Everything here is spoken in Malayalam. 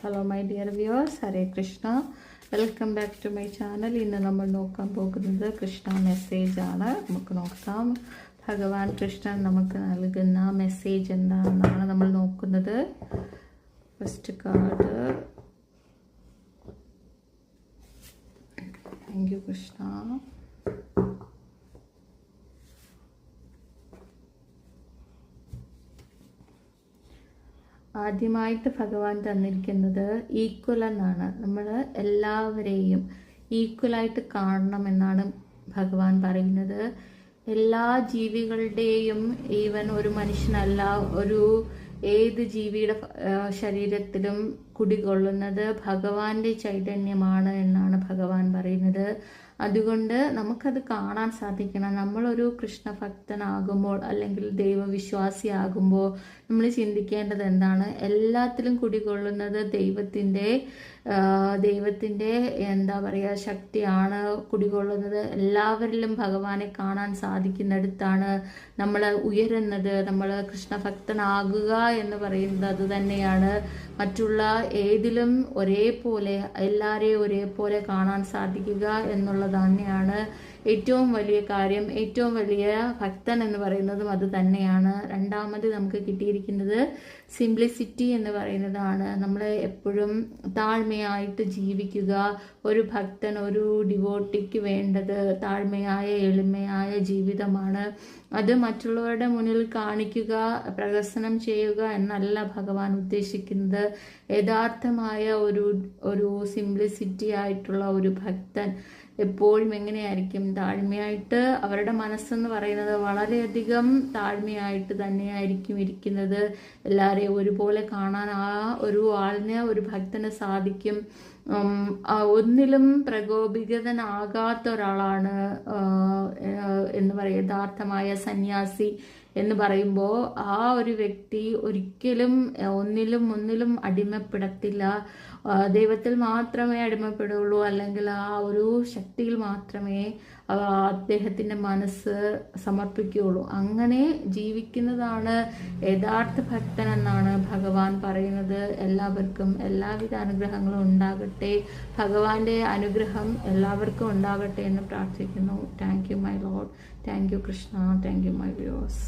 Hello my dear viewers, Hare Krishna. Welcome back to my channel. ഇന്ന് നമ്മൾ നോക്കാൻ പോകുന്നത് കൃഷ്ണ മെസ്സേജ് ആണ്. നമുക്ക് നോക്കാം ഭഗവാൻ കൃഷ്ണൻ നമുക്ക് നൽകുന്ന മെസ്സേജ് എന്താണെന്നാണ് നമ്മൾ നോക്കുന്നത്. First card. Thank you Krishna. ആദ്യമായിട്ട് ഭഗവാൻ തന്നിരിക്കുന്നത് ഈക്വൽ എന്നാണ്. നമ്മൾ എല്ലാവരെയും ഈക്വലായിട്ട് കാണണമെന്നാണ് ഭഗവാൻ പറയുന്നത്. എല്ലാ ജീവികളുടെയും, ഈവൻ ഒരു മനുഷ്യനല്ല, ഒരു ഏത് ജീവിയുടെ ശരീരത്തിലും കുടികൊള്ളുന്നത് ഭഗവാന്റെ ചൈതന്യമാണ് എന്നാണ് ഭഗവാൻ പറയുന്നത്. അതുകൊണ്ട് നമുക്കത് കാണാൻ സാധിക്കണം. നമ്മളൊരു കൃഷ്ണഭക്തനാകുമ്പോൾ അല്ലെങ്കിൽ ദൈവവിശ്വാസിയാകുമ്പോൾ നമ്മൾ ചിന്തിക്കേണ്ടത് എന്താണ്? എല്ലാത്തിലും കുടികൊള്ളുന്നത് ദൈവത്തിൻ്റെ എന്താ പറയുക, ശക്തിയാണ് കുടികൊള്ളുന്നത്. എല്ലാവരിലും ഭഗവാനെ കാണാൻ സാധിക്കുന്നിടത്താണ് നമ്മൾ ഉയരുന്നത്. നമ്മൾ കൃഷ്ണഭക്തനാകുക എന്ന് പറയുന്നത് അത് തന്നെയാണ്. മറ്റുള്ള ഏതിലും ഒരേപോലെ, എല്ലാവരെയും ഒരേപോലെ കാണാൻ സാധിക്കുക എന്നുള്ളത് തന്നെയാണ് ഏറ്റവും വലിയ കാര്യം. ഏറ്റവും വലിയ ഭക്തൻ എന്ന് പറയുന്നതും അത് തന്നെയാണ്. രണ്ടാമത് നമുക്ക് കിട്ടിയിരിക്കുന്നത് സിംപ്ലിസിറ്റി എന്ന് പറയുന്നതാണ്. നമ്മളെ എപ്പോഴും താഴ്മയായിട്ട് ജീവിക്കുക. ഒരു ഭക്തൻ, ഒരു ഡിവോട്ടിക്ക് വേണ്ടത് താഴ്മയായ എളിമയായ ജീവിതമാണ്. അത് മറ്റുള്ളവരുടെ മുന്നിൽ കാണിക്കുക, പ്രദർശനം ചെയ്യുക എന്നല്ല ഭഗവാൻ ഉദ്ദേശിക്കുന്നത്. യഥാർത്ഥമായ ഒരു സിംപ്ലിസിറ്റി ആയിട്ടുള്ള ഒരു ഭക്തൻ എപ്പോഴും എങ്ങനെയായിരിക്കും? താഴ്മയായിട്ട്. അവരുടെ മനസ്സെന്ന് പറയുന്നത് വളരെയധികം താഴ്മയായിട്ട് തന്നെയായിരിക്കും ഇരിക്കുന്നത്. എല്ലാവരെയും ഒരുപോലെ കാണാൻ ആ ഒരു ആളിന്, ഒരു ഭക്തന് സാധിക്കും. ഒന്നിലും പ്രകോപിതനാകാത്ത ഒരാളാണ് എന്ന് പറയും യഥാർത്ഥമായ സന്യാസി എന്ന് പറയുമ്പോൾ. ആ ഒരു വ്യക്തി ഒരിക്കലും ഒന്നിലും അടിമപ്പെടത്തില്ല. ദൈവത്തിൽ മാത്രമേ അടിമപ്പെടുള്ളൂ, അല്ലെങ്കിൽ ആ ഒരു ശക്തിയിൽ മാത്രമേ അദ്ദേഹത്തിൻ്റെ മനസ്സ് സമർപ്പിക്കുകയുള്ളൂ. അങ്ങനെ ജീവിക്കുന്നതാണ് യഥാർത്ഥ ഭക്തൻ എന്നാണ് ഭഗവാൻ പറയുന്നത്. എല്ലാവർക്കും എല്ലാവിധ അനുഗ്രഹങ്ങളും ഉണ്ടാകട്ടെ. ഭഗവാന്റെ അനുഗ്രഹം എല്ലാവർക്കും ഉണ്ടാകട്ടെ എന്ന് പ്രാർത്ഥിക്കുന്നു. Thank you my Lord. Thank you Krishna. Thank you my viewers.